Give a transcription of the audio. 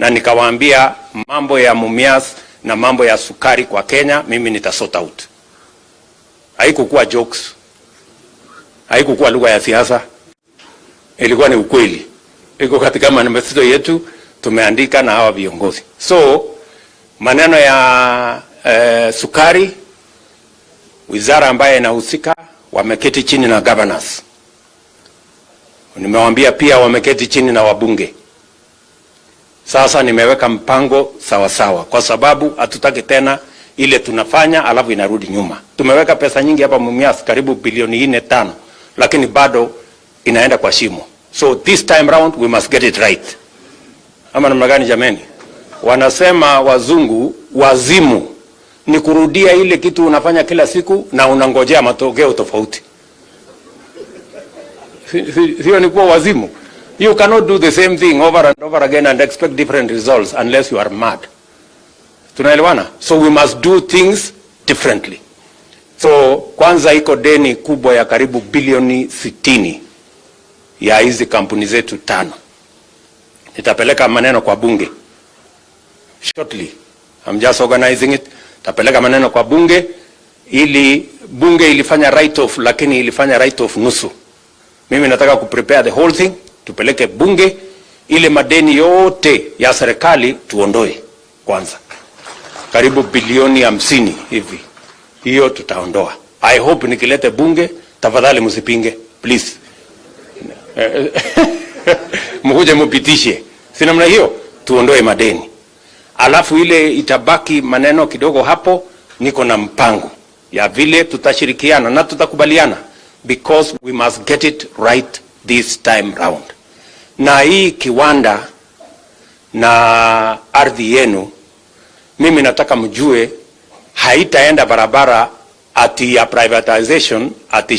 na nikawaambia mambo ya Mumias na mambo ya sukari kwa Kenya mimi nitasort out. Haikukuwa jokes, haikukuwa lugha ya siasa, ilikuwa ni ukweli. Iko katika manifesto yetu, tumeandika na hawa viongozi. So maneno ya sukari, wizara ambaye inahusika wameketi chini na governors. Nimewaambia pia wameketi chini na wabunge. Sasa nimeweka mpango sawa sawa, kwa sababu hatutaki tena ile tunafanya alafu inarudi nyuma. Tumeweka pesa nyingi hapa Mumias, karibu bilioni 4-5, lakini bado inaenda kwa shimo. So this time round we must get it right. Ama namna gani jameni? Wanasema wazungu, wazimu ni kurudia ile kitu unafanya kila siku na unangojea matokeo tofauti. Hiyo ni kuwa wazimu. You cannot do the same thing over and over again and expect different results unless you are mad. Tunaelewana? So we must do things differently. So kwanza iko deni kubwa ya karibu bilioni 60 ya hizi kampuni zetu 5. Nitapeleka maneno kwa bunge shortly. I'm just organizing it. Tapeleka maneno kwa bunge, ili bunge ilifanya write off, lakini ilifanya write off nusu. Mimi nataka kuprepare the whole thing, tupeleke bunge, ile madeni yote ya serikali tuondoe kwanza. Karibu bilioni 50 hivi. Hiyo tutaondoa. I hope nikilete bunge, tafadhali msipinge, please. Mkuje mupitishe. Si namna hiyo, tuondoe madeni. Alafu ile itabaki maneno kidogo hapo, niko na mpango ya vile tutashirikiana na tutakubaliana, because we must get it right this time round. Na hii kiwanda na ardhi yenu, mimi nataka mjue haitaenda barabara ati ya privatization ati